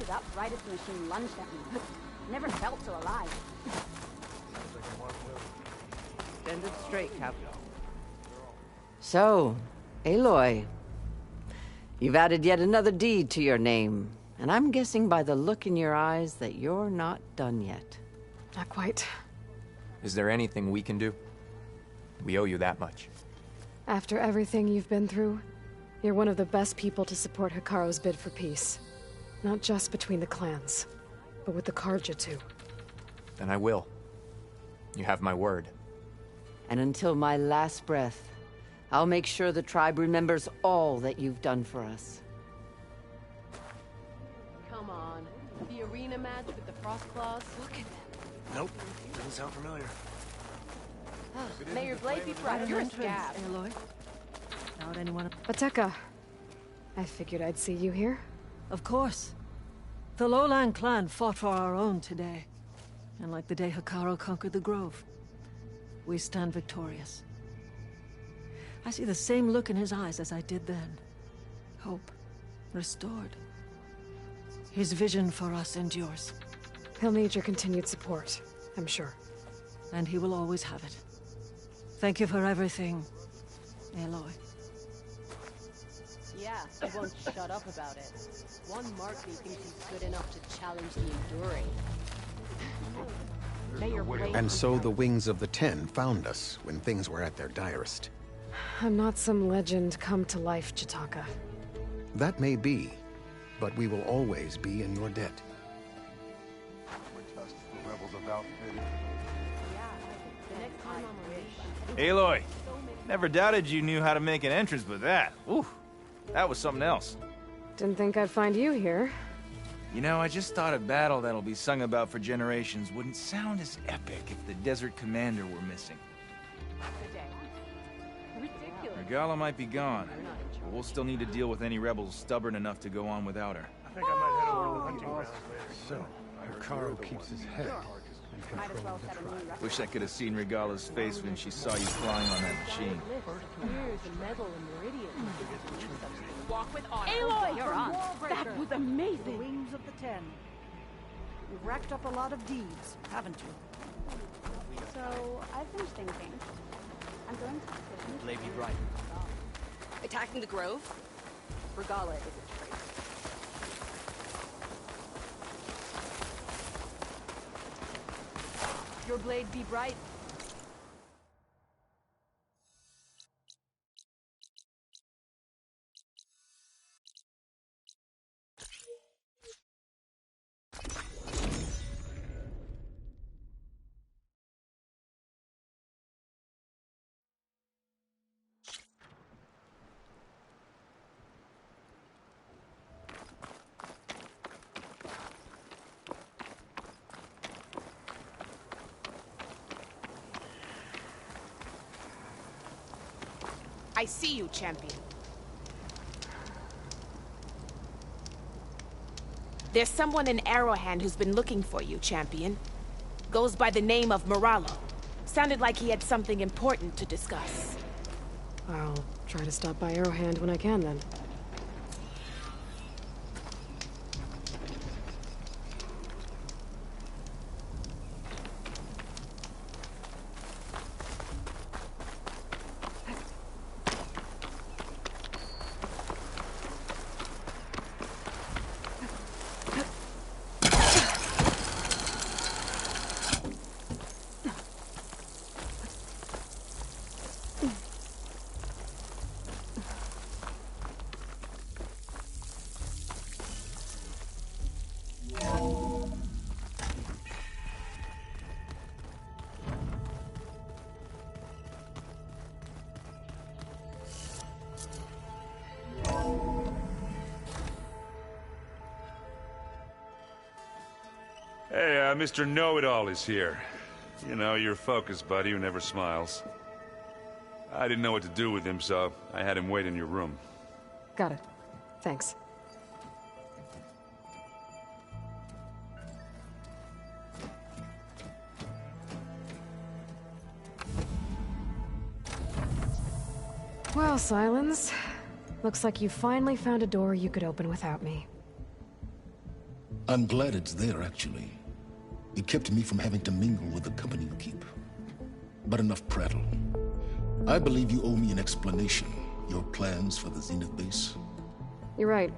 stood up right as the machine lunged at me. Never felt so alive. Stand it straight, Cap. So, Aloy. You've added yet another deed to your name. And I'm guessing by the look in your eyes that you're not done yet. Not quite. Is there anything we can do? We owe you that much. After everything you've been through, you're one of the best people to support Hikaru's bid for peace. Not just between the clans, but with the Carja too. Then I will. You have my word. And until my last breath, I'll make sure the tribe remembers all that you've done for us. Come on. The arena match with the Frost Claws? Look at them. Nope. Doesn't sound familiar. Mayor Blade be proud. You're a scab. Aloy. Not anyone... Ateka. I figured I'd see you here. Of course. The Lowland clan fought for our own today. And like the day Hikaru conquered the Grove, we stand victorious. I see the same look in his eyes as I did then. Hope. Restored. His vision for us endures. He'll need your continued support, I'm sure. And he will always have it. Thank you for everything, Aloy. Yeah, he won't shut up about it. One Markby thinks he's good enough to challenge the Enduring. And so the Wings of the Ten found us when things were at their direst. I'm not some legend come to life, Chitaka. That may be, but we will always be in your debt. Aloy, never doubted you knew how to make an entrance, but that, ooh, that was something else. Didn't think I'd find you here. You know, I just thought a battle that'll be sung about for generations wouldn't sound as epic if the Desert Commander were missing. Regala might be gone, but we'll still need to deal with any rebels stubborn enough to go on without her. I think I might head over to the hunting grounds later. So, Hikaru keeps his head in control of the tribe. Wish I could have seen Regala's face when she saw you flying on that machine. Walk with honor. Aloy, you're on. That was amazing. Wings of the Ten. You've racked up a lot of deeds, haven't you? So, I've finished thinking. I'm going to... Lady Bright. Attacking the Grove? Regala is a traitor. Your blade be bright. I see you, champion. There's someone in Arrowhand who's been looking for you, champion. Goes by the name of Moralo. Sounded like he had something important to discuss. I'll try to stop by Arrowhand when I can, then. Hey, Mr. Know-It-All is here. You know, your focus buddy who never smiles. I didn't know what to do with him, so I had him wait in your room. Got it. Thanks. Well, Silence. Looks like you finally found a door you could open without me. I'm glad it's there, actually. It kept me from having to mingle with the company you keep. But enough prattle. I believe you owe me an explanation. Your plans for the Zenith base? You're right.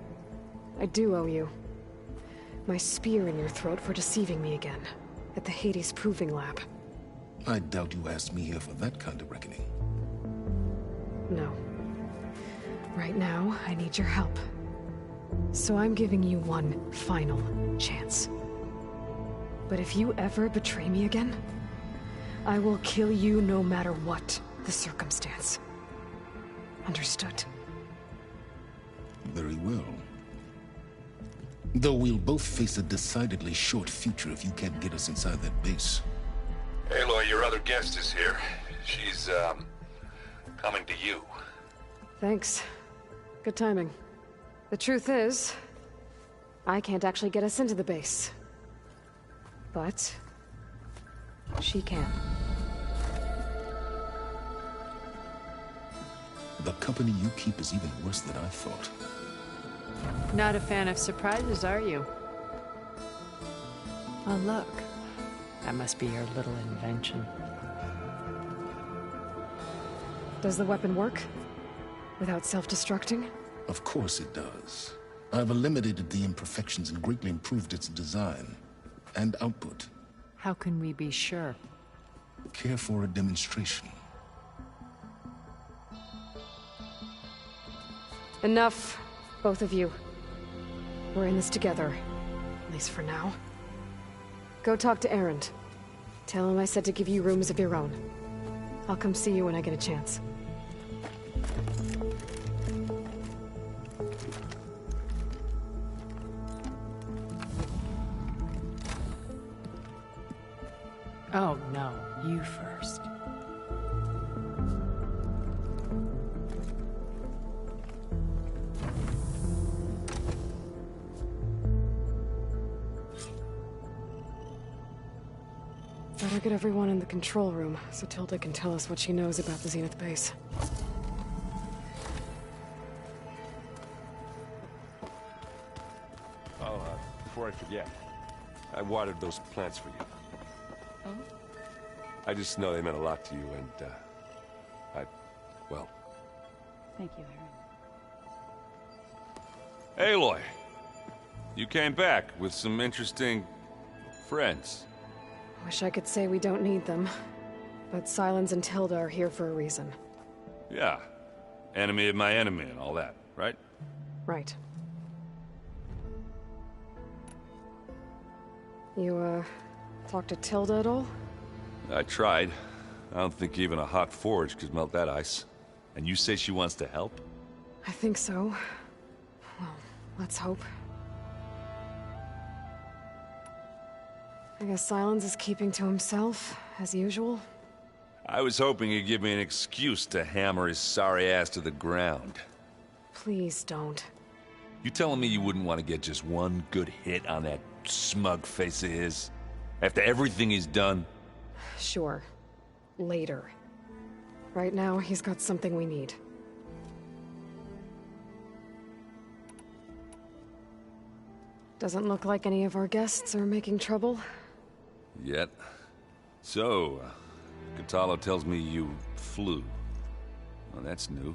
I do owe you. My spear in your throat for deceiving me again. At the Hades Proving Lab. I doubt you asked me here for that kind of reckoning. No. Right now, I need your help. So I'm giving you one final chance. But if you ever betray me again, I will kill you no matter what the circumstance. Understood? Very well. Though we'll both face a decidedly short future if you can't get us inside that base. Aloy, your other guest is here. She's, coming to you. Thanks. Good timing. The truth is, I can't actually get us into the base. But she can. The company you keep is even worse than I thought. Not a fan of surprises, are you? Oh, look. That must be your little invention. Does the weapon work? Without self-destructing? Of course it does. I've eliminated the imperfections and greatly improved its design and output. How can we be sure? Care for a demonstration? Enough, both of you. We're in this together, at least for now. Go talk to Erend. Tell him I said to give you rooms of your own. I'll come see you when I get a chance. Oh, no. You first. Better get everyone in the control room, so Tilda can tell us what she knows about the Zenith base. Oh, before I forget, I watered those plants for you. Oh? I just know they meant a lot to you, and, well... Thank you, Aaron. Aloy, you came back with some interesting friends. Wish I could say we don't need them, but Silence and Tilda are here for a reason. Yeah. Enemy of my enemy and all that, right? Right. You, talk to Tilda at all? I tried. I don't think even a hot forge could melt that ice. And you say she wants to help? I think so. Well, let's hope. I guess Silence is keeping to himself, as usual. I was hoping he'd give me an excuse to hammer his sorry ass to the ground. Please don't. You telling me you wouldn't want to get just one good hit on that smug face of his? After everything he's done? Sure. Later. Right now, he's got something we need. Doesn't look like any of our guests are making trouble. Yet. So, Katalo tells me you flew. Well, that's new.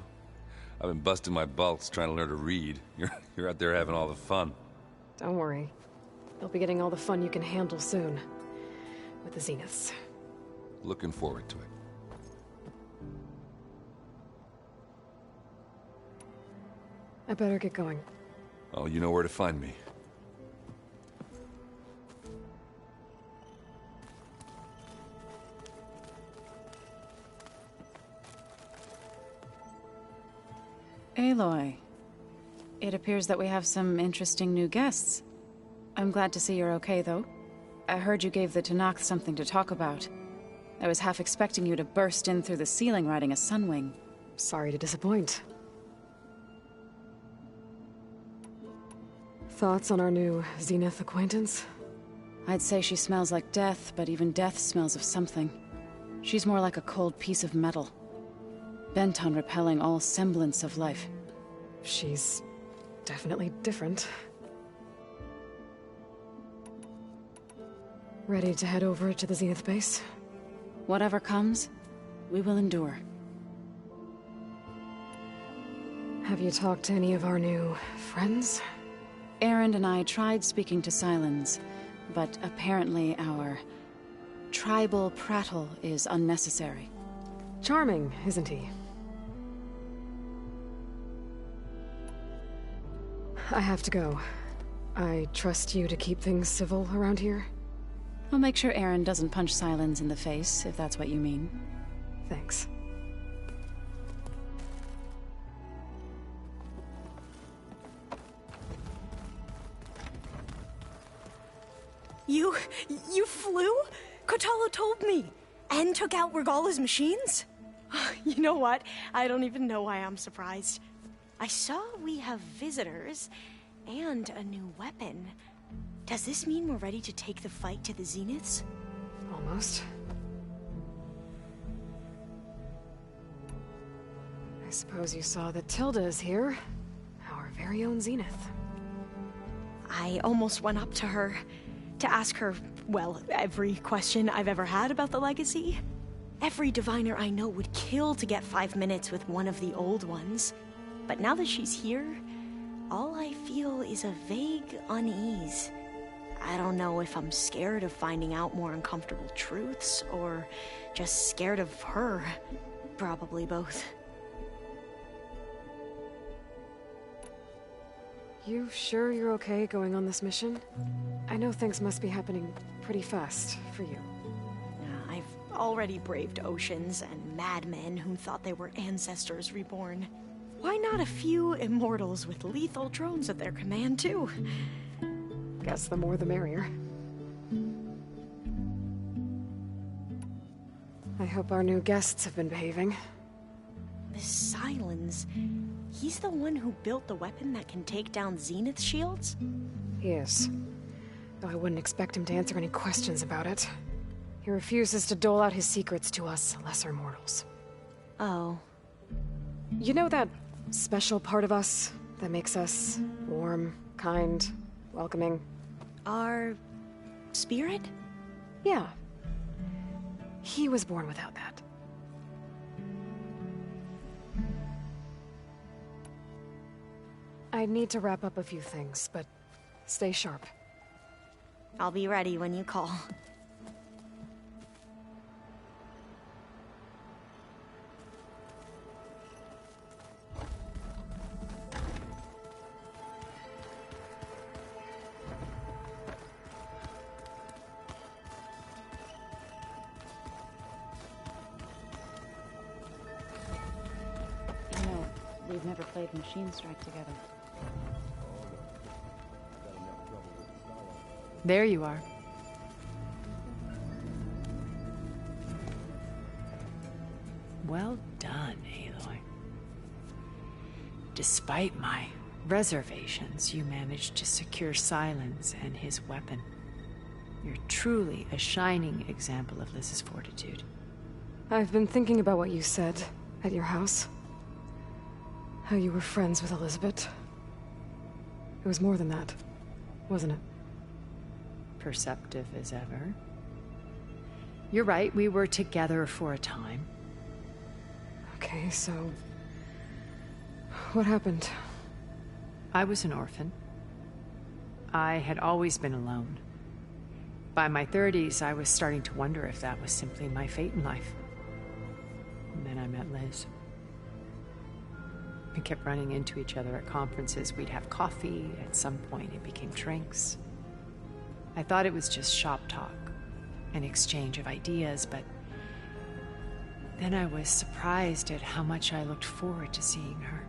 I've been busting my balls trying to learn to read. You're out there having all the fun. Don't worry. You'll be getting all the fun you can handle soon. With the Zeniths. Looking forward to it. I better get going. Oh, you know where to find me. Aloy, it appears that we have some interesting new guests. I'm glad to see you're okay, though. I heard you gave the Tanakh something to talk about. I was half expecting you to burst in through the ceiling riding a sunwing. Sorry to disappoint. Thoughts on our new Zenith acquaintance? I'd say she smells like death, but even death smells of something. She's more like a cold piece of metal. Bent on repelling all semblance of life. She's definitely different. Ready to head over to the Zenith base? Whatever comes, we will endure. Have you talked to any of our new friends? Erend and I tried speaking to Silence, but apparently our tribal prattle is unnecessary. Charming, isn't he? I have to go. I trust you to keep things civil around here? I'll make sure Erend doesn't punch Silence in the face, if that's what you mean. Thanks. You flew? Kotalo told me. And took out Regala's machines? You know what? I don't even know why I'm surprised. I saw we have visitors and a new weapon. Does this mean we're ready to take the fight to the Zeniths? Almost. I suppose you saw that Tilda is here. Our very own Zenith. I almost went up to her to ask her, well, every question I've ever had about the legacy. Every diviner I know would kill to get 5 minutes with one of the old ones. But now that she's here, all I feel is a vague unease. I don't know if I'm scared of finding out more uncomfortable truths, or just scared of her. Probably both. You sure you're okay going on this mission? I know things must be happening pretty fast for you. I've already braved oceans and madmen who thought they were ancestors reborn. Why not a few immortals with lethal drones at their command, too? Guess the more the merrier. I hope our new guests have been behaving. This Silence, he's the one who built the weapon that can take down Zenith shields? He is. Though I wouldn't expect him to answer any questions about it. He refuses to dole out his secrets to us lesser mortals. Oh. You know that special part of us that makes us warm, kind, welcoming? Our spirit? Yeah. He was born without that. I need to wrap up a few things, but stay sharp. I'll be ready when you call. You know, we've never played Machine Strike together. There you are. Well done, Aloy. Despite my reservations, you managed to secure Silence and his weapon. You're truly a shining example of Liz's fortitude. I've been thinking about what you said at your house. How you were friends with Elizabeth. It was more than that, wasn't it? Perceptive as ever. You're right, we were together for a time. Okay, so... what happened? I was an orphan. I had always been alone. By my 30s, I was starting to wonder if that was simply my fate in life. And then I met Liz. We kept running into each other at conferences. We'd have coffee. At some point, it became drinks. I thought it was just shop talk, an exchange of ideas, but then I was surprised at how much I looked forward to seeing her.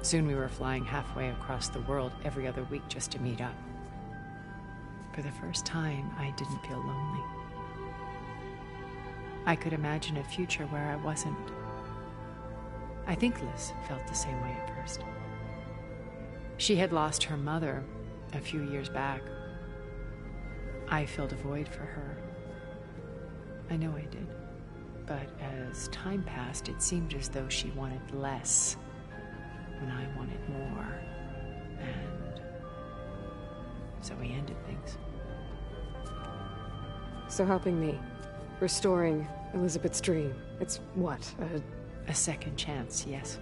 Soon we were flying halfway across the world every other week just to meet up. For the first time, I didn't feel lonely. I could imagine a future where I wasn't. I think Liz felt the same way at first. She had lost her mother a few years back. I filled a void for her. I know I did. But as time passed, it seemed as though she wanted less when I wanted more. And so we ended things. So helping me, restoring Elizabeth's dream, it's what, A second chance, yes.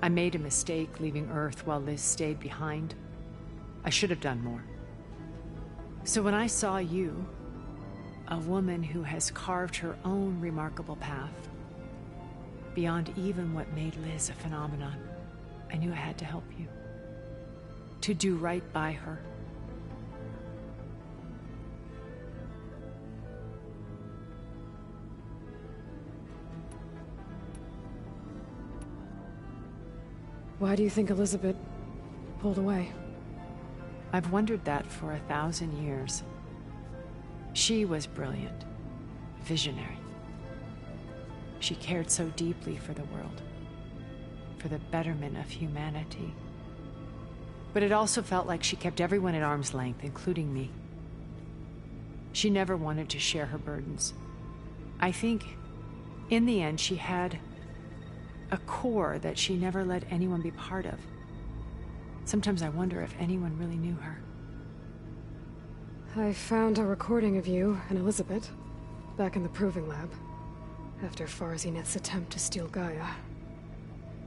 I made a mistake leaving Earth while Liz stayed behind. I should have done more. So when I saw you, a woman who has carved her own remarkable path, beyond even what made Liz a phenomenon, I knew I had to help you. To do right by her. Why do you think Elizabeth pulled away? I've wondered that for 1,000 years. She was brilliant, visionary. She cared so deeply for the world, for the betterment of humanity. But it also felt like she kept everyone at arm's length, including me. She never wanted to share her burdens. I think, in the end, she had a core that she never let anyone be part of. Sometimes I wonder if anyone really knew her. I found a recording of you and Elizabeth back in the proving lab after Farzineth's attempt to steal Gaia.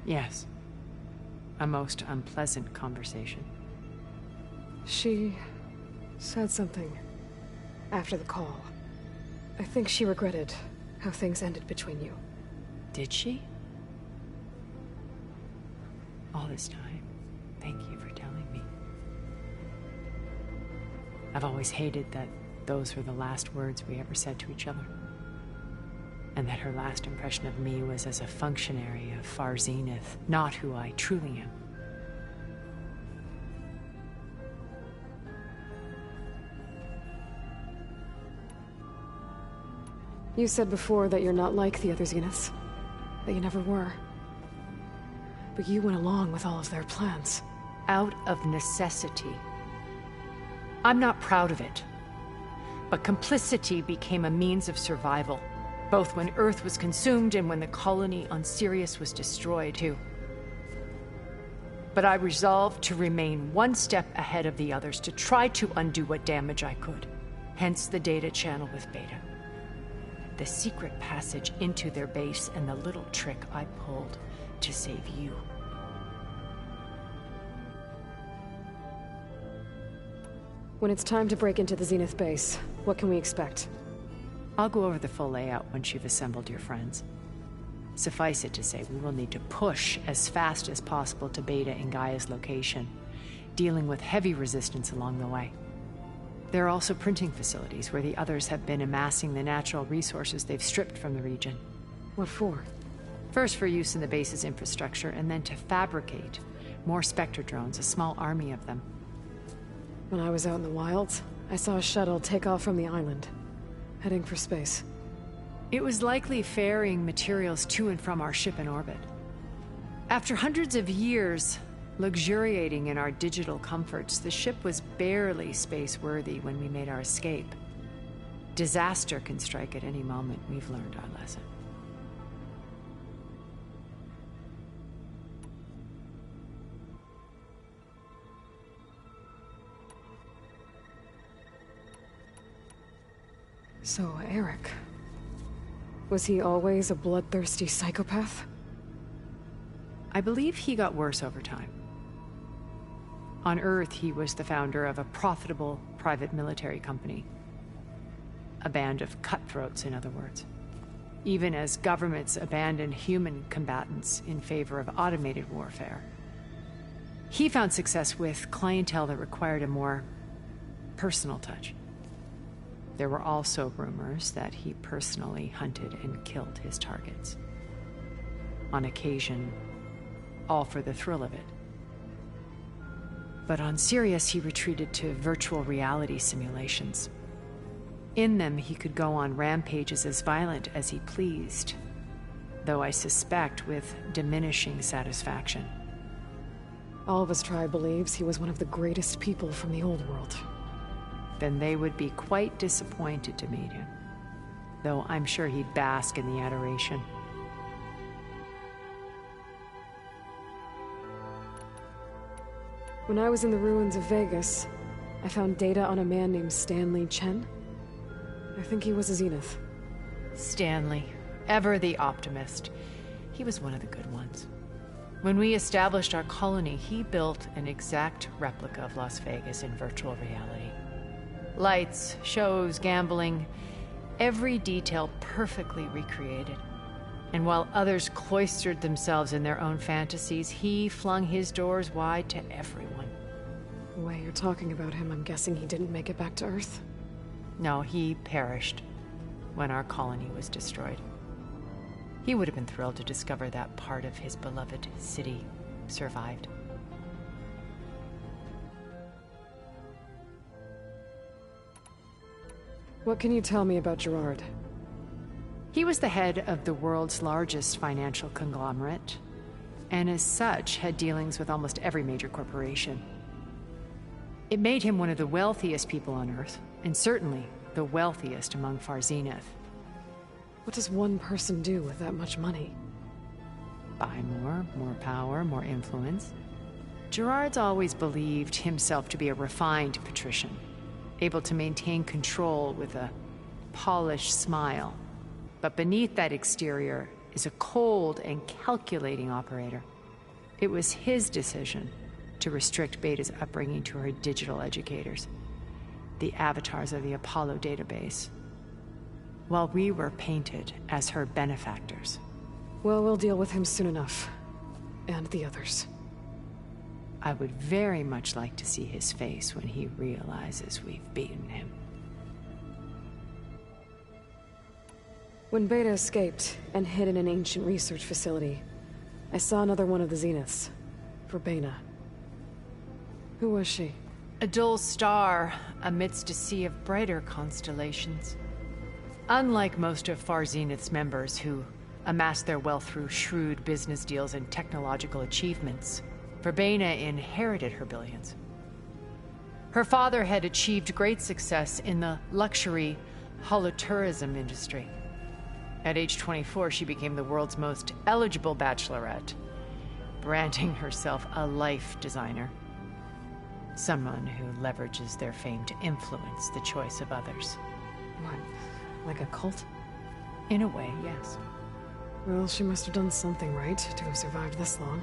Yes. A most unpleasant conversation. She said something after the call. I think she regretted how things ended between you. Did she? All this time, thank you for telling me. I've always hated that those were the last words we ever said to each other. And that her last impression of me was as a functionary of Far Zenith, not who I truly am. You said before that you're not like the other Zeniths. That you never were. But you went along with all of their plans. Out of necessity. I'm not proud of it. But complicity became a means of survival, both when Earth was consumed and when the colony on Sirius was destroyed, too. But I resolved to remain one step ahead of the others, to try to undo what damage I could. Hence the data channel with Beta. The secret passage into their base and the little trick I pulled to save you. When it's time to break into the Zenith base, what can we expect? I'll go over the full layout once you've assembled your friends. Suffice it to say, we will need to push as fast as possible to Beta and Gaia's location, dealing with heavy resistance along the way. There are also printing facilities where the others have been amassing the natural resources they've stripped from the region. What for? First for use in the base's infrastructure, and then to fabricate more Spectre drones, a small army of them. When I was out in the wilds, I saw a shuttle take off from the island, heading for space. It was likely ferrying materials to and from our ship in orbit. After hundreds of years luxuriating in our digital comforts, the ship was barely space-worthy when we made our escape. Disaster can strike at any moment. We've learned our lesson. So, Eric... was he always a bloodthirsty psychopath? I believe he got worse over time. On Earth, he was the founder of a profitable private military company. A band of cutthroats, in other words. Even as governments abandoned human combatants in favor of automated warfare. He found success with clientele that required a more personal touch. There were also rumors that he personally hunted and killed his targets. On occasion, all for the thrill of it. But on Sirius, he retreated to virtual reality simulations. In them, he could go on rampages as violent as he pleased, though I suspect with diminishing satisfaction. All of his tribe believes he was one of the greatest people from the old world. Then they would be quite disappointed to meet him, though I'm sure he'd bask in the adoration. When I was in the ruins of Vegas, I found data on a man named Stanley Chen. I think he was a Zenith. Stanley, ever the optimist. He was one of the good ones. When we established our colony, he built an exact replica of Las Vegas in virtual reality. Lights, shows, gambling, every detail perfectly recreated. And while others cloistered themselves in their own fantasies, he flung his doors wide to everyone. The way you're talking about him, I'm guessing he didn't make it back to Earth? No, he perished when our colony was destroyed. He would have been thrilled to discover that part of his beloved city survived. What can you tell me about Gerard? He was the head of the world's largest financial conglomerate, and as such had dealings with almost every major corporation. It made him one of the wealthiest people on Earth, and certainly the wealthiest among Far Zenith. What does one person do with that much money? Buy more power, more influence. Gerard's always believed himself to be a refined patrician, able to maintain control with a polished smile. But beneath that exterior is a cold and calculating operator. It was his decision to restrict Beta's upbringing to her digital educators, the avatars of the Apollo database, while we were painted as her benefactors. Well, we'll deal with him soon enough. And the others. I would very much like to see his face when he realizes we've beaten him. When Beta escaped and hid in an ancient research facility, I saw another one of the Zeniths. Verbena. Who was she? A dull star amidst a sea of brighter constellations. Unlike most of Far Zenith's members who amassed their wealth through shrewd business deals and technological achievements, Verbena inherited her billions. Her father had achieved great success in the luxury holotourism industry. At age 24, she became the world's most eligible bachelorette, branding herself a life designer. Someone who leverages their fame to influence the choice of others. What, like a cult? In a way, yes. Well, she must have done something right to have survived this long.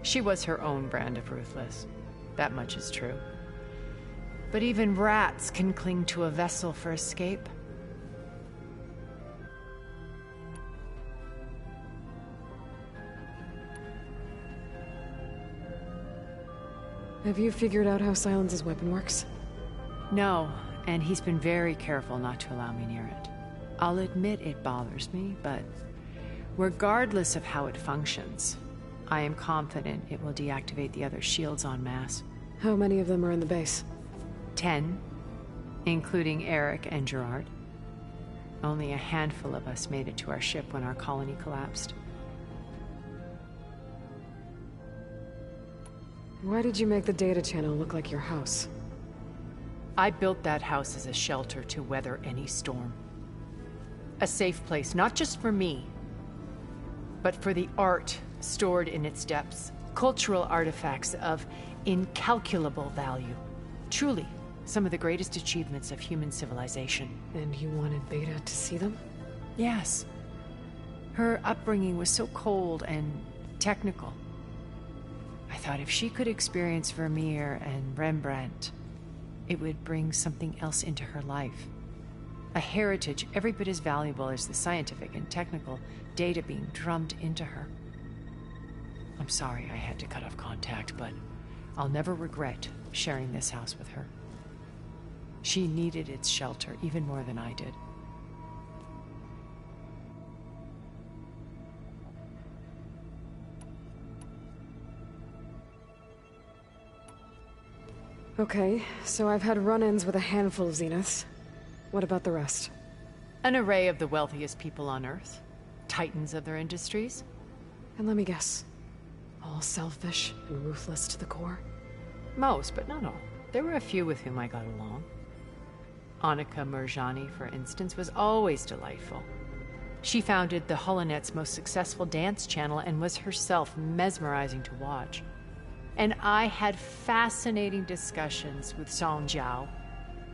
She was her own brand of ruthless. That much is true. But even rats can cling to a vessel for escape. Have you figured out how Silence's weapon works? No, and he's been very careful not to allow me near it. I'll admit it bothers me, but regardless of how it functions, I am confident it will deactivate the other shields en masse. How many of them are in the base? 10, including Eric and Gerard. Only a handful of us made it to our ship when our colony collapsed. Why did you make the data channel look like your house? I built that house as a shelter to weather any storm. A safe place, not just for me, but for the art stored in its depths. Cultural artifacts of incalculable value. Truly, some of the greatest achievements of human civilization. And you wanted Beta to see them? Yes. Her upbringing was so cold and technical. I thought if she could experience Vermeer and Rembrandt, it would bring something else into her life. A heritage every bit as valuable as the scientific and technical data being drummed into her. I'm sorry I had to cut off contact, but I'll never regret sharing this house with her. She needed its shelter even more than I did. Okay, so I've had run-ins with a handful of Zeniths. What about the rest? An array of the wealthiest people on Earth. Titans of their industries. And let me guess. All selfish and ruthless to the core? Most, but not all. There were a few with whom I got along. Annika Murjani, for instance, was always delightful. She founded the Holonet's most successful dance channel and was herself mesmerizing to watch. And I had fascinating discussions with Song Jiao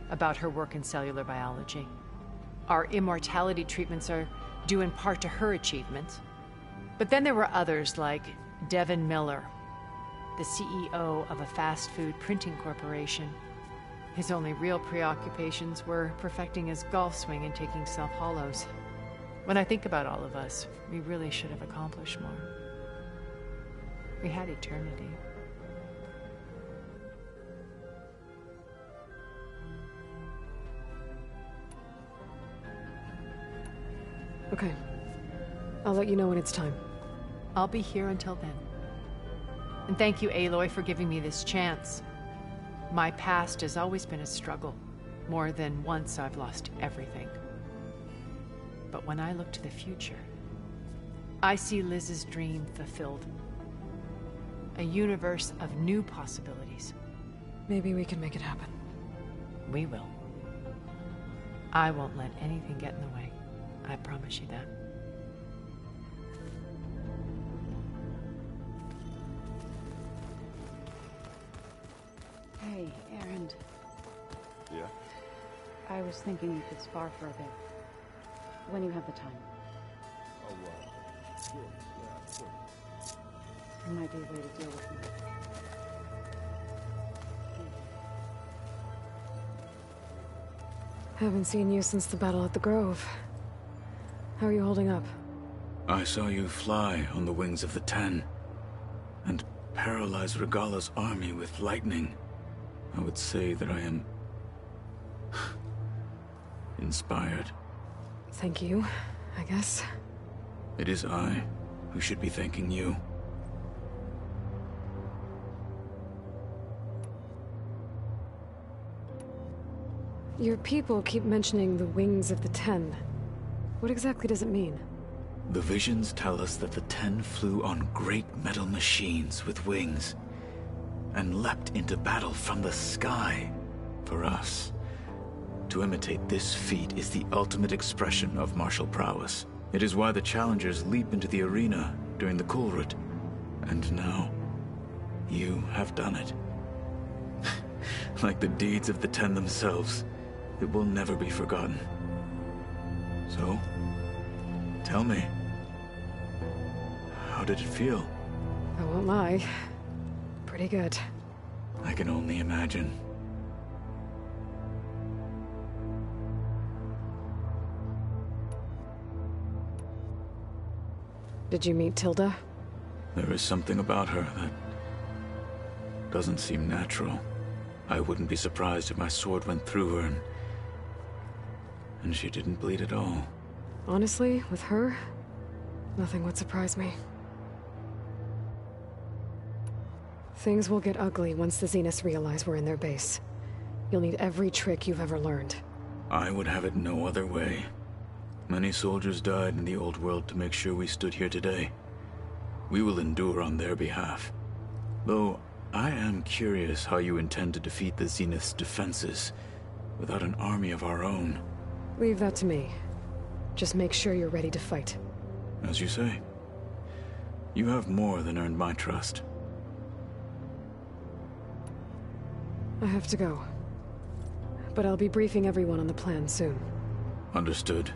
about her work in cellular biology. Our immortality treatments are due in part to her achievements. But then there were others like Devin Miller, the CEO of a fast food printing corporation. His only real preoccupations were perfecting his golf swing and taking self-hollows. When I think about all of us, we really should have accomplished more. We had eternity. Okay. I'll let you know when it's time. I'll be here until then. And thank you, Aloy, for giving me this chance. My past has always been a struggle. More than once I've lost everything. But when I look to the future, I see Liz's dream fulfilled. A universe of new possibilities. Maybe we can make it happen. We will. I won't let anything get in the way. I promise you that. Hey, Erend. Yeah? I was thinking you could spar for a bit. When you have the time. Oh, sure. Yeah, of course. It might be a way to deal with me. Haven't seen you since the battle at the Grove. How are you holding up? I saw you fly on the wings of the Ten, and paralyze Regala's army with lightning. I would say that I am inspired. Thank you, I guess. It is I who should be thanking you. Your people keep mentioning the wings of the Ten. What exactly does it mean? The visions tell us that the Ten flew on great metal machines with wings, and leapt into battle from the sky. For us, to imitate this feat is the ultimate expression of martial prowess. It is why the challengers leap into the arena during the Kulrut. And now, you have done it. Like the deeds of the Ten themselves, it will never be forgotten. So, tell me, how did it feel? I won't lie. Pretty good. I can only imagine. Did you meet Tilda? There is something about her that doesn't seem natural. I wouldn't be surprised if my sword went through her and she didn't bleed at all. Honestly, with her, nothing would surprise me. Things will get ugly once the Zeniths realize we're in their base. You'll need every trick you've ever learned. I would have it no other way. Many soldiers died in the old world to make sure we stood here today. We will endure on their behalf. Though, I am curious how you intend to defeat the Zenith's defenses without an army of our own. Leave that to me. Just make sure you're ready to fight. As you say. You have more than earned my trust. I have to go. But I'll be briefing everyone on the plan soon. Understood.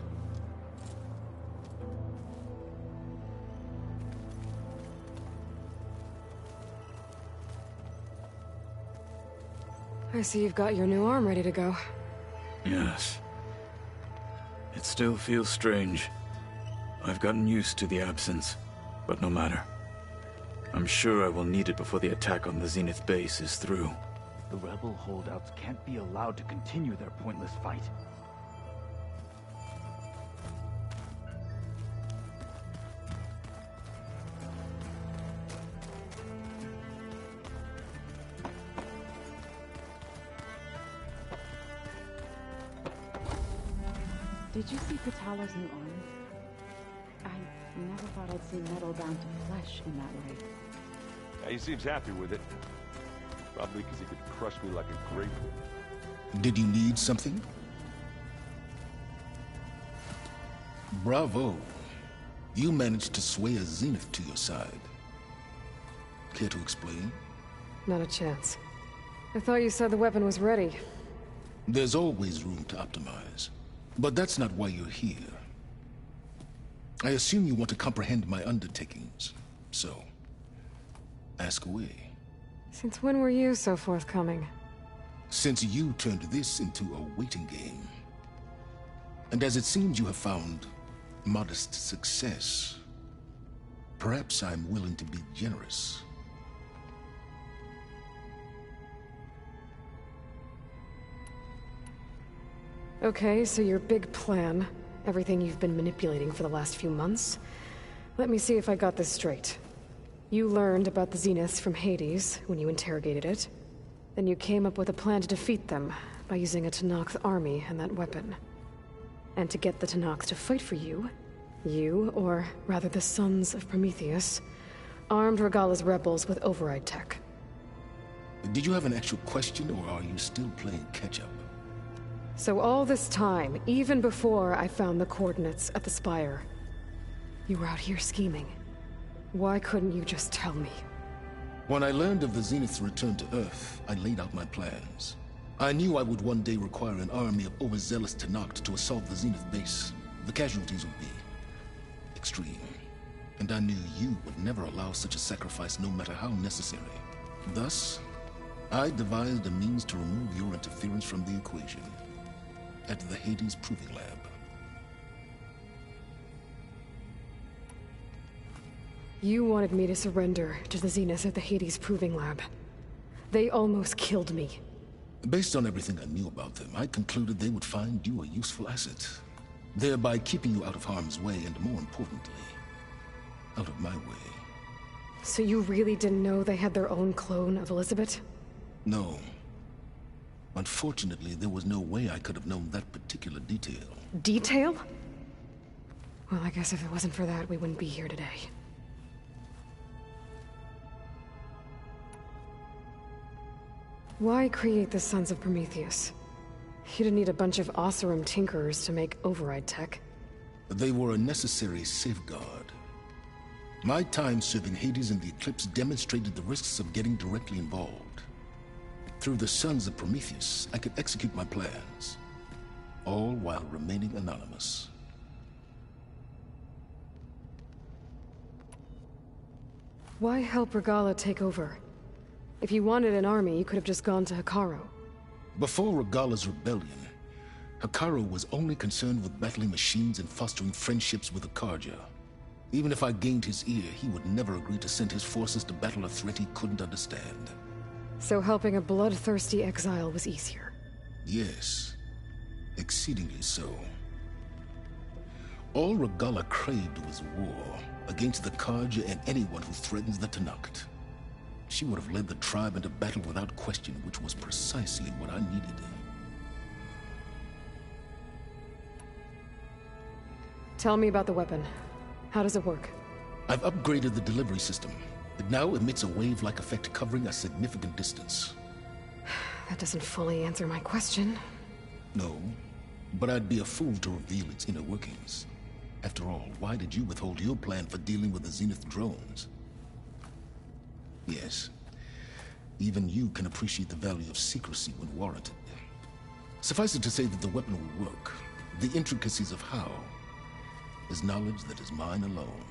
I see you've got your new arm ready to go. Yes. It still feels strange. I've gotten used to the absence, but no matter. I'm sure I will need it before the attack on the Zenith base is through. The rebel holdouts can't be allowed to continue their pointless fight. Did you see Katala's new arm? I never thought I'd see metal down to flesh in that way. Yeah, he seems happy with it. Probably because he could crush me like a grape. Did you need something? Bravo. You managed to sway a Zenith to your side. Care to explain? Not a chance. I thought you said the weapon was ready. There's always room to optimize. But that's not why you're here. I assume you want to comprehend my undertakings, so ask away. Since when were you so forthcoming? Since you turned this into a waiting game. And as it seems you have found modest success, perhaps I'm willing to be generous. Okay, so your big plan, everything you've been manipulating for the last few months. Let me see if I got this straight. You learned about the Zeniths from Hades when you interrogated it. Then you came up with a plan to defeat them by using a Tenakth army and that weapon. And to get the Tenakth to fight for you, or rather the Sons of Prometheus, armed Regalla's rebels with override tech. Did you have an actual question, or are you still playing catch-up? So all this time, even before I found the coordinates at the Spire, you were out here scheming. Why couldn't you just tell me? When I learned of the Zenith's return to Earth, I laid out my plans. I knew I would one day require an army of overzealous Tenakth to assault the Zenith base. The casualties would be extreme. And I knew you would never allow such a sacrifice, no matter how necessary. Thus, I devised a means to remove your interference from the equation at the Hades Proving Lab. You wanted me to surrender to the Zeniths at the Hades Proving Lab. They almost killed me. Based on everything I knew about them, I concluded they would find you a useful asset, thereby keeping you out of harm's way and, more importantly, out of my way. So you really didn't know they had their own clone of Elizabeth? No. Unfortunately, there was no way I could have known that particular detail. Detail? Well, I guess if it wasn't for that, we wouldn't be here today. Why create the Sons of Prometheus? You didn't need a bunch of Oseram tinkerers to make override tech. They were a necessary safeguard. My time serving Hades in the Eclipse demonstrated the risks of getting directly involved. Through the Sons of Prometheus, I could execute my plans, all while remaining anonymous. Why help Regalla take over? If you wanted an army, you could have just gone to Hekarro. Before Regalla's rebellion, Hekarro was only concerned with battling machines and fostering friendships with the Karja. Even if I gained his ear, he would never agree to send his forces to battle a threat he couldn't understand. So helping a bloodthirsty exile was easier? Yes, exceedingly so. All Regalla craved was war against the Karja and anyone who threatens the Tenakth. She would have led the tribe into battle without question, which was precisely what I needed. Tell me about the weapon. How does it work? I've upgraded the delivery system. It now emits a wave-like effect covering a significant distance. That doesn't fully answer my question. No, but I'd be a fool to reveal its inner workings. After all, why did you withhold your plan for dealing with the Zenith drones? Yes, even you can appreciate the value of secrecy when warranted. Suffice it to say that the weapon will work. The intricacies of how is knowledge that is mine alone.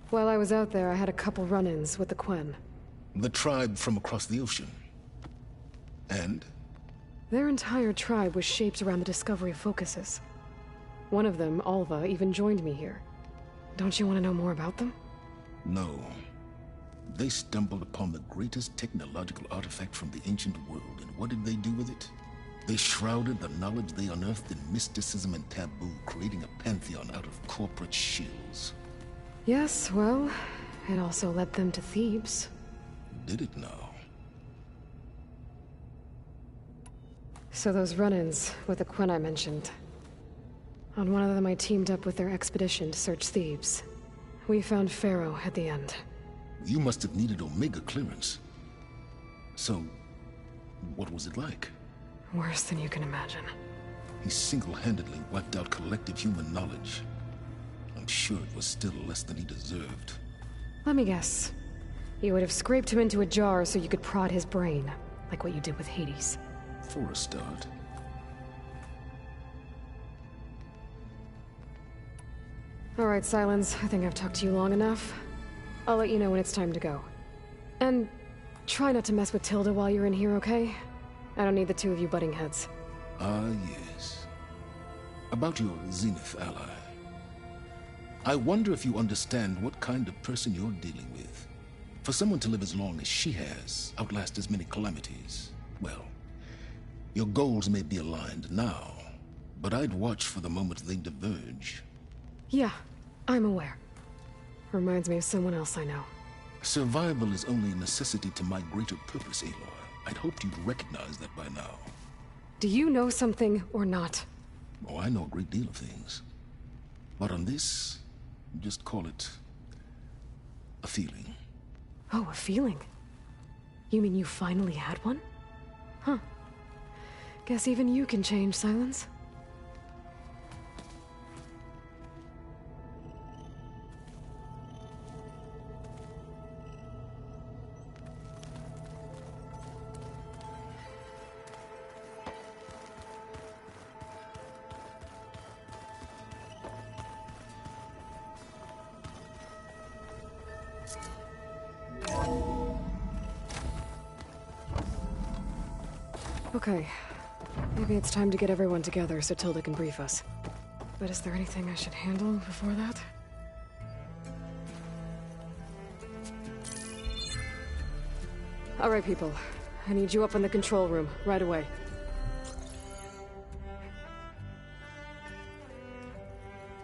While I was out there, I had a couple run-ins with the Quen. The tribe from across the ocean. And? Their entire tribe was shaped around the discovery of focuses. One of them, Alva, even joined me here. Don't you want to know more about them? No. They stumbled upon the greatest technological artifact from the ancient world, and what did they do with it? They shrouded the knowledge they unearthed in mysticism and taboo, creating a pantheon out of corporate shills. Yes, well, it also led them to Thebes. Did it now? So those run-ins with the Quen I mentioned. On one of them I teamed up with their expedition to search Thebes. We found Pharaoh at the end. You must have needed Omega clearance. So, what was it like? Worse than you can imagine. He single-handedly wiped out collective human knowledge. I'm sure it was still less than he deserved. Let me guess. You would have scraped him into a jar so you could prod his brain, like what you did with Hades. for a start. All right, Silence. I think I've talked to you long enough. I'll let you know when it's time to go. And try not to mess with Tilda while you're in here, okay? I don't need the two of you butting heads. Ah, yes. About your Zenith ally. I wonder if you understand what kind of person you're dealing with. For someone to live as long as she has, outlast as many calamities, well, your goals may be aligned now, but I'd watch for the moment they diverge. Yeah, I'm aware. Reminds me of someone else I know. Survival is only a necessity to my greater purpose, Aloy. I'd hoped you'd recognize that by now. Do you know something or not? Oh, I know a great deal of things. But on this, just call it a feeling. Oh, a feeling? You mean you finally had one? Huh. Guess even you can change, Silence. Okay. Maybe it's time to get everyone together so Tilda can brief us. But is there anything I should handle before that? Alright, people. I need you up in the control room, right away.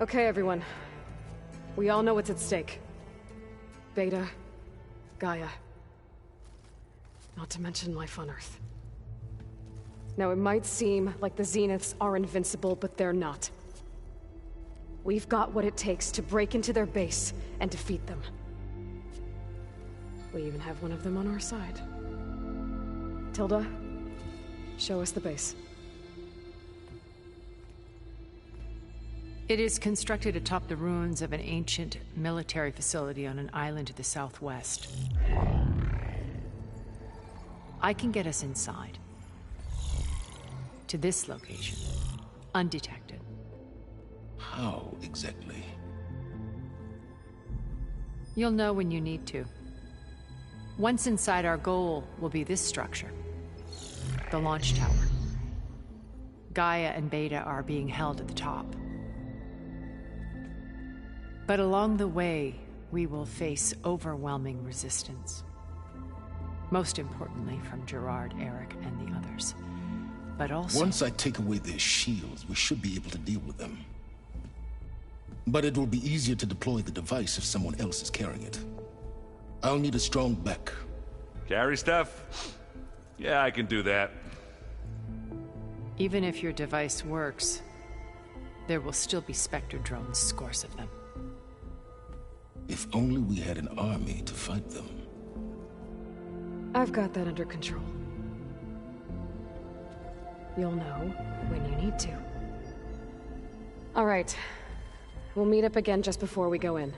Okay, everyone. We all know what's at stake. Beta, Gaia. Not to mention life on Earth. Now, it might seem like the Zeniths are invincible, but they're not. We've got what it takes to break into their base and defeat them. We even have one of them on our side. Tilda, show us the base. It is constructed atop the ruins of an ancient military facility on an island to the southwest. I can get us inside. To this location, undetected. How exactly? You'll know when you need to. Once inside, our goal will be this structure. The launch tower. Gaia and Beta are being held at the top. But along the way, we will face overwhelming resistance. Most importantly from Gerard, Eric, and the others. But also... Once I take away their shields, we should be able to deal with them. But it will be easier to deploy the device if someone else is carrying it. I'll need a strong back. Carry stuff? Yeah, I can do that. Even if your device works, there will still be Spectre drones, scores of them. If only we had an army to fight them. I've got that under control. You'll know when you need to. All right. We'll meet up again just before we go in.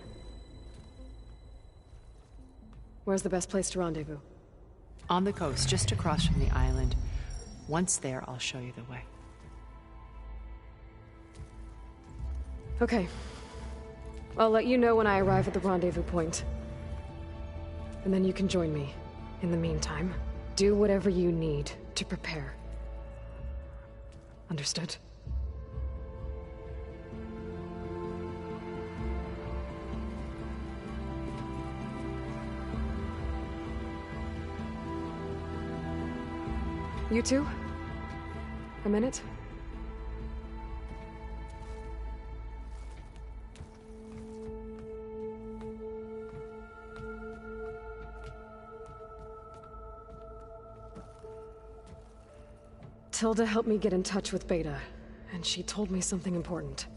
Where's the best place to rendezvous? On the coast, just across from the island. Once there, I'll show you the way. Okay. I'll let you know when I arrive at the rendezvous point. And then you can join me. In the meantime, do whatever you need to prepare. Understood? You two? A minute? Tilda helped me get in touch with Beta, and she told me something important.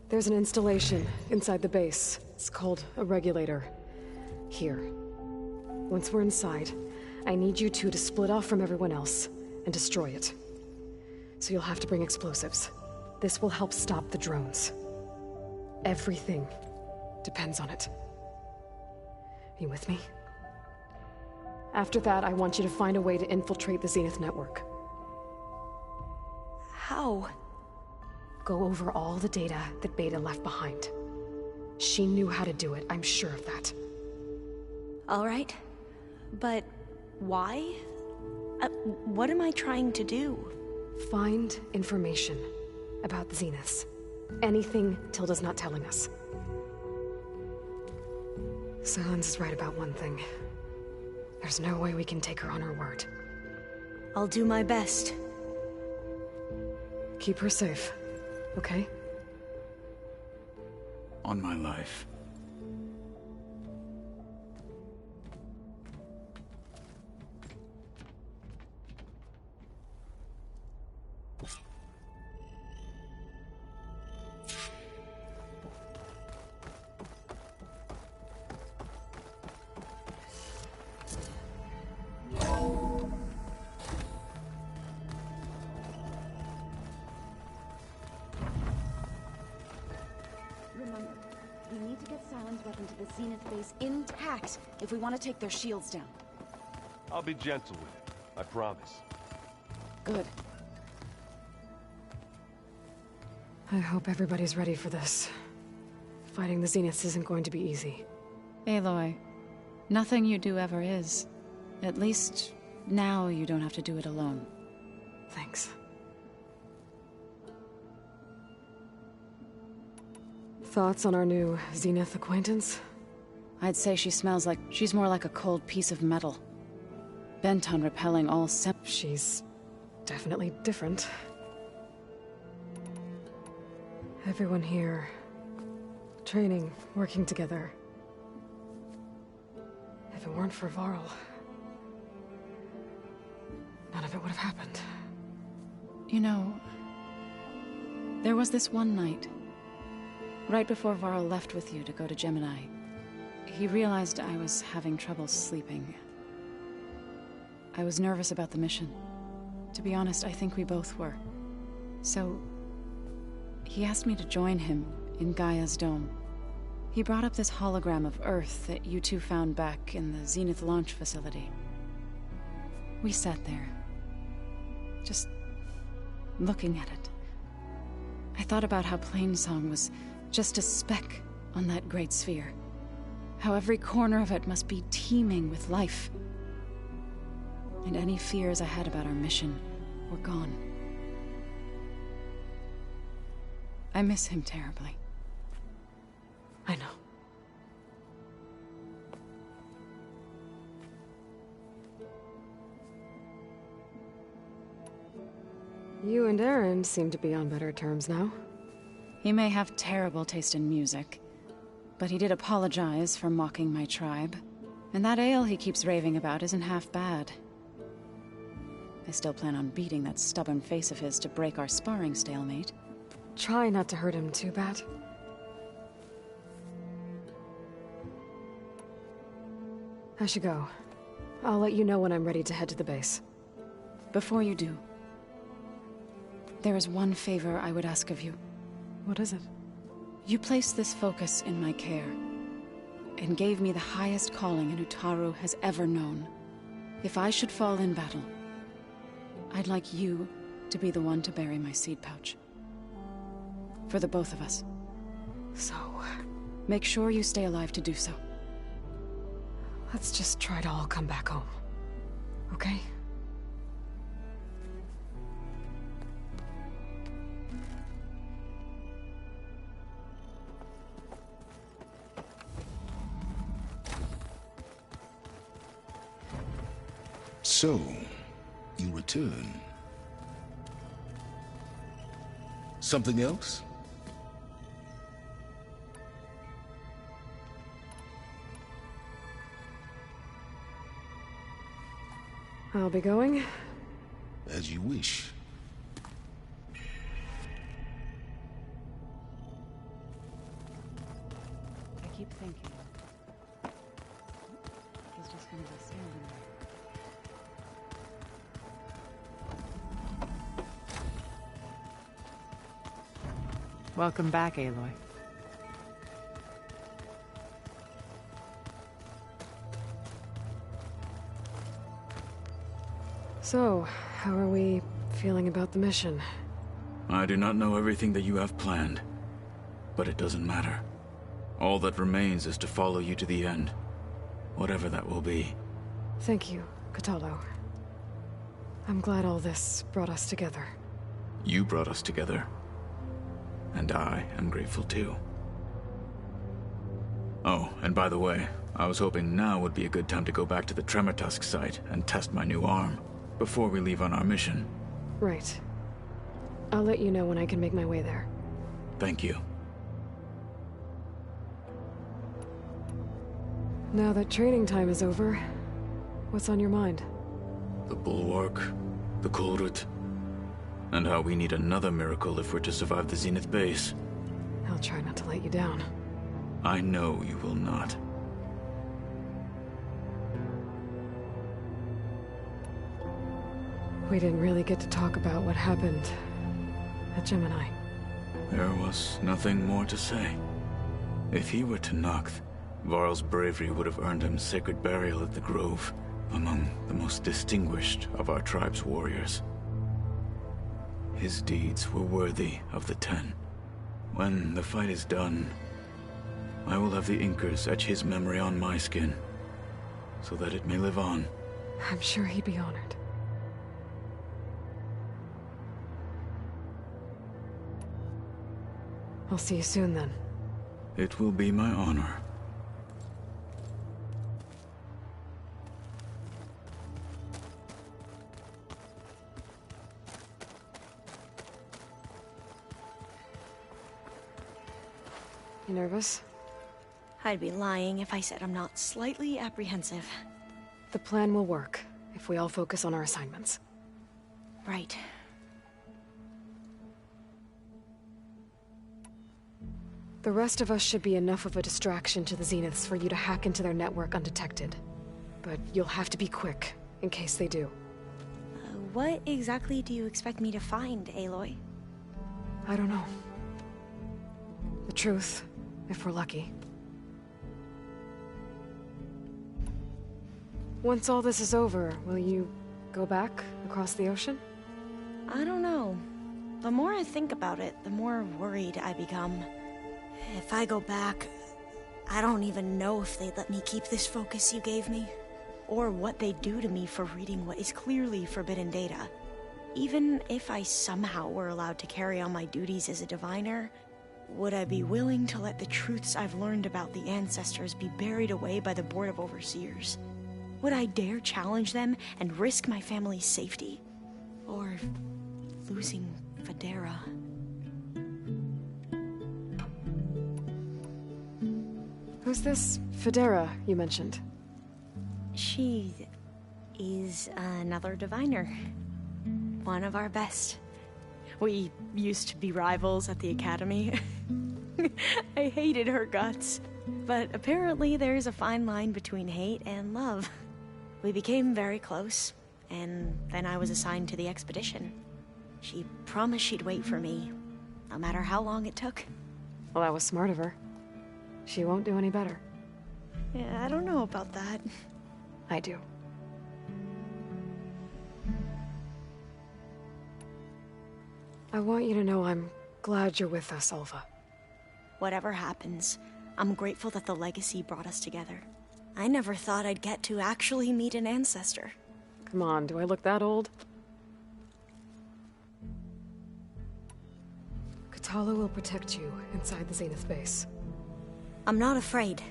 There's an installation inside the base. It's called a regulator. Here. Once we're inside, I need you two to split off from everyone else and destroy it. So you'll have to bring explosives. This will help stop the drones. Everything depends on it. You with me? After that, I want you to find a way to infiltrate the Zenith network. How? Go over all the data that Beta left behind. She knew how to do it, I'm sure of that. All right. But why? What am I trying to do? Find information about the Zeniths. Anything Tilda's not telling us. Silence is right about one thing. There's no way we can take her on her word. I'll do my best. Keep her safe, okay? On my life. Remember, we need to get Silent's weapon to the Zenith base intact if we want to take their shields down. I'll be gentle with it. I promise. Good. I hope everybody's ready for this. Fighting the Zeniths isn't going to be easy. Aloy, nothing you do ever is. At least, now you don't have to do it alone. Thanks. Thoughts on our new Zenith acquaintance? I'd say she's more like a cold piece of metal. Bent on repelling all She's definitely different. Everyone here, training, working together. If it weren't for Varl, none of it would have happened. You know, there was this one night, right before Varl left with you to go to Gemini. He realized I was having trouble sleeping. I was nervous about the mission. To be honest, I think we both were. So, he asked me to join him in Gaia's dome. He brought up this hologram of Earth that you two found back in the Zenith launch facility. We sat there, just looking at it. I thought about how Plainsong was just a speck on that great sphere. How every corner of it must be teeming with life. And any fears I had about our mission were gone. I miss him terribly. I know. You and Aaron seem to be on better terms now. He may have terrible taste in music, but he did apologize for mocking my tribe. And that ale he keeps raving about isn't half bad. I still plan on beating that stubborn face of his to break our sparring stalemate. Try not to hurt him too bad. I should go. I'll let you know when I'm ready to head to the base. Before you do, there is one favor I would ask of you. What is it? You placed this focus in my care, and gave me the highest calling an Utaru has ever known. If I should fall in battle, I'd like you to be the one to bury my seed pouch. For the both of us. So, make sure you stay alive to do so. Let's just try to all come back home. Okay? So, you return. Something else? I'll be going. As you wish. I keep thinking. He's just gonna be standing there. Welcome back, Aloy. So, how are we feeling about the mission? I do not know everything that you have planned, but it doesn't matter. All that remains is to follow you to the end, whatever that will be. Thank you, Kotallo. I'm glad all this brought us together. You brought us together, and I am grateful too. Oh, and by the way, I was hoping now would be a good time to go back to the Tremortusk site and test my new arm, before we leave on our mission. Right. I'll let you know when I can make my way there. Thank you. Now that training time is over, what's on your mind? The Bulwark, the Kulrut, and how we need another miracle if we're to survive the Zenith base. I'll try not to let you down. I know you will not. We didn't really get to talk about what happened at Gemini. There was nothing more to say. If he were Tenakth, Varl's bravery would have earned him sacred burial at the Grove, among the most distinguished of our tribe's warriors. His deeds were worthy of the Ten. When the fight is done, I will have the Inkers etch his memory on my skin, so that it may live on. I'm sure he'd be honored. I'll see you soon, then. It will be my honor. You nervous? I'd be lying if I said I'm not slightly apprehensive. The plan will work, if we all focus on our assignments. Right. The rest of us should be enough of a distraction to the Zeniths for you to hack into their network undetected. But you'll have to be quick, in case they do. What exactly do you expect me to find, Aloy? I don't know. The truth, if we're lucky. Once all this is over, will you go back across the ocean? I don't know. The more I think about it, the more worried I become. If I go back, I don't even know if they'd let me keep this focus you gave me, or what they'd do to me for reading what is clearly forbidden data. Even if I somehow were allowed to carry on my duties as a diviner, would I be willing to let the truths I've learned about the ancestors be buried away by the Board of Overseers? Would I dare challenge them and risk my family's safety? Or losing Federa? Who's this Federa you mentioned? She is another diviner. One of our best. We used to be rivals at the academy. I hated her guts. But apparently there's a fine line between hate and love. We became very close, and then I was assigned to the expedition. She promised she'd wait for me, no matter how long it took. Well, that was smart of her. She won't do any better. Yeah, I don't know about that. I do. I want you to know I'm glad you're with us, Alva. Whatever happens, I'm grateful that the legacy brought us together. I never thought I'd get to actually meet an ancestor. Come on, do I look that old? Kotallo will protect you inside the Zenith base. I'm not afraid.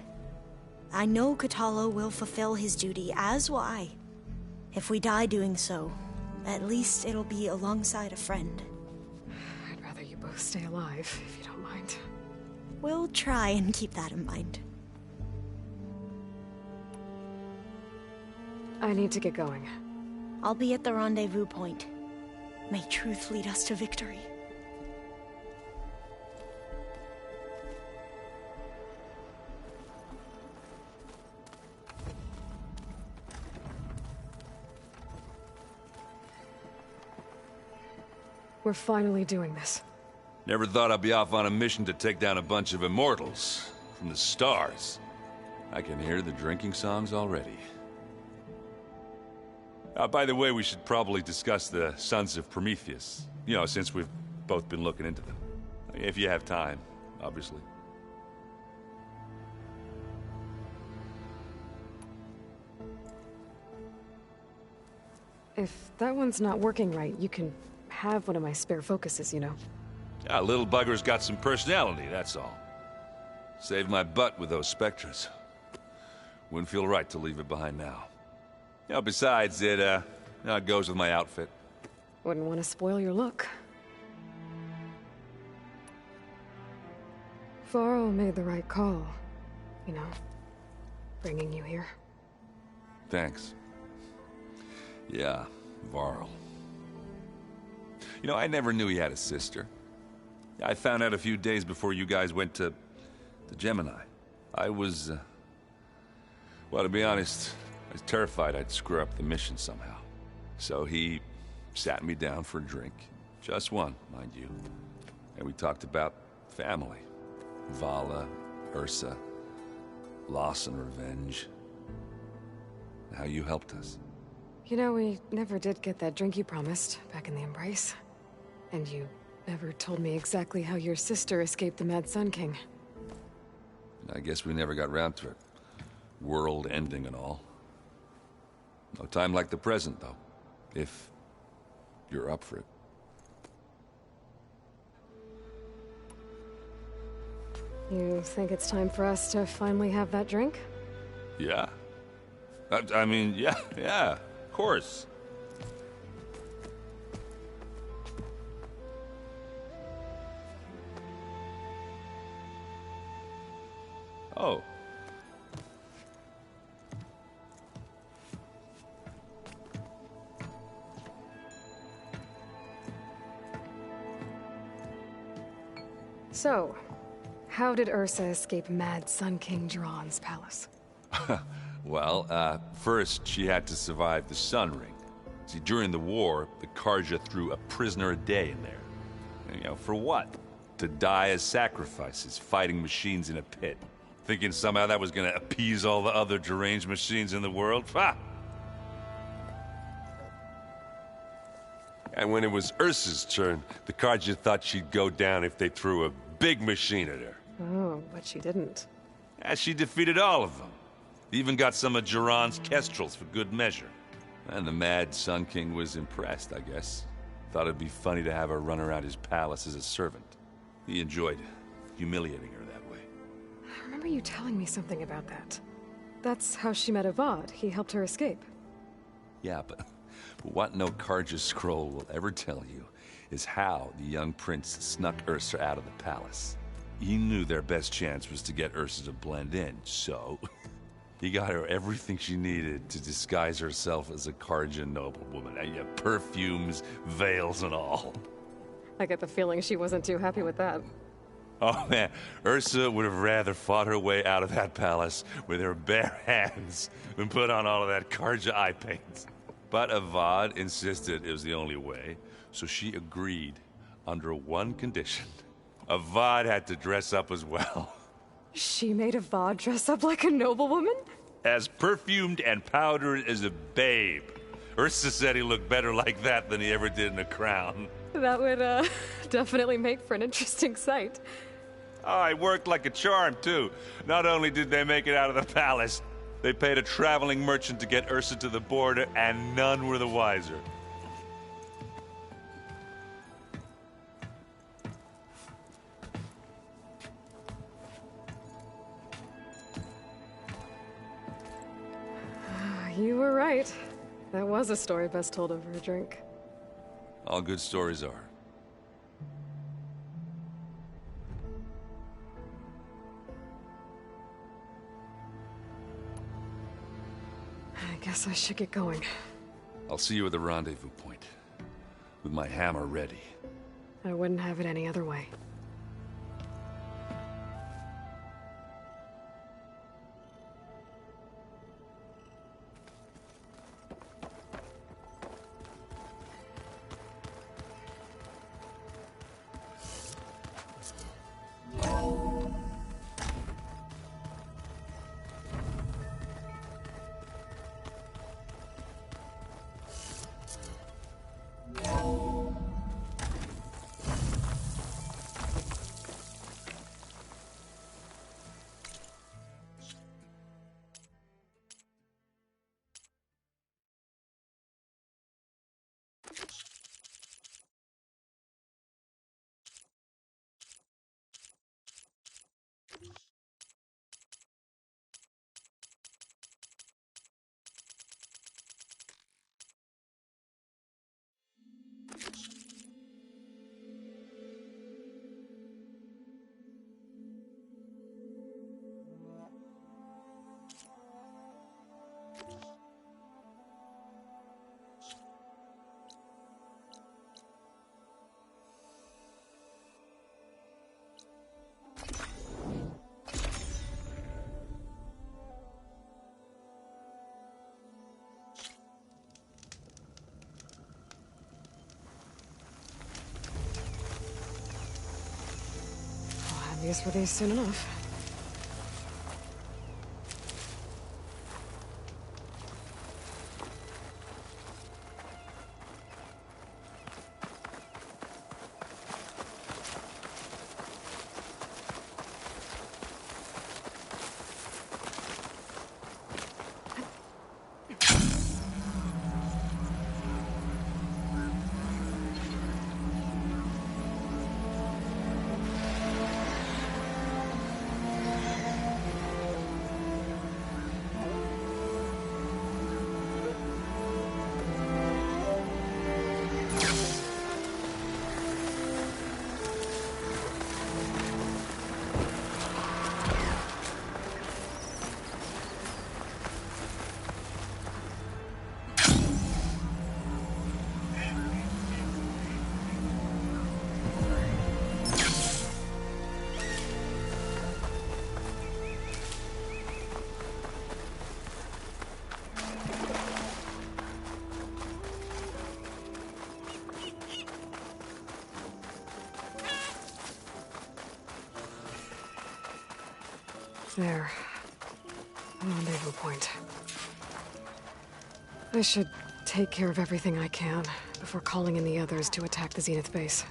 I know Kotallo will fulfill his duty, as will I. If we die doing so, at least it'll be alongside a friend. I'd rather you both stay alive, if you don't mind. We'll try and keep that in mind. I need to get going. I'll be at the rendezvous point. May truth lead us to victory. We're finally doing this. Never thought I'd be off on a mission to take down a bunch of immortals from the stars. I can hear the drinking songs already. By the way, we should probably discuss the Sons of Prometheus. You know, since we've both been looking into them. If you have time, obviously. If that one's not working right, you can have one of my spare focuses, you know. Yeah, little bugger's got some personality, that's all. Saved my butt with those Spectres. Wouldn't feel right to leave it behind now. You know, besides, it goes with my outfit. Wouldn't want to spoil your look. Varl made the right call. You know, bringing you here. Thanks. Yeah, Varl. You know, I never knew he had a sister. I found out a few days before you guys went to Gemini. I was, well, to be honest, I was terrified I'd screw up the mission somehow. So he sat me down for a drink. Just one, mind you. And we talked about family. Vala, Ursa, loss and revenge. How you helped us. You know, we never did get that drink you promised back in the Embrace. And you never told me exactly how your sister escaped the Mad Sun King. I guess we never got round to it. World ending and all. No time like the present, though. If you're up for it. You think it's time for us to finally have that drink? Yeah. I mean, yeah, of course. Oh. So, how did Ursa escape Mad Sun King Jiran's palace? Well, first she had to survive the Sun Ring. See, during the war, the Karja threw a prisoner a day in there. And, you know, for what? To die as sacrifices, fighting machines in a pit. Thinking somehow that was gonna appease all the other deranged machines in the world? Ha! And when it was Ursa's turn, the Karja thought she'd go down if they threw a big machine at her. Oh, but she didn't. And she defeated all of them. Even got some of Jiran's kestrels for good measure. And the Mad Sun King was impressed, I guess. Thought it'd be funny to have her run around his palace as a servant. He enjoyed humiliating her that way. I remember you telling me something about that. That's how she met Avad. He helped her escape. Yeah, but what no Karja scroll will ever tell you is how the young prince snuck Ursa out of the palace. He knew their best chance was to get Ursa to blend in, so he got her everything she needed to disguise herself as a Karja noblewoman. Perfumes, veils, and all. I get the feeling she wasn't too happy with that. Oh man, Ursa would have rather fought her way out of that palace with her bare hands than put on all of that Karja eye paint. But Avad insisted it was the only way, so she agreed under one condition. Avad had to dress up as well. She made Avad dress up like a noblewoman? As perfumed and powdered as a babe. Ursa said he looked better like that than he ever did in a crown. That would, definitely make for an interesting sight. Oh, it worked like a charm, too. Not only did they make it out of the palace, they paid a traveling merchant to get Ursa to the border, and none were the wiser. You were right. That was a story best told over a drink. All good stories are. I guess I should get going. I'll see you at the rendezvous point, with my hammer ready. I wouldn't have it any other way. Guess we're these soon enough. There. Rendezvous point. I should take care of everything I can before calling in the others to attack the Zenith base.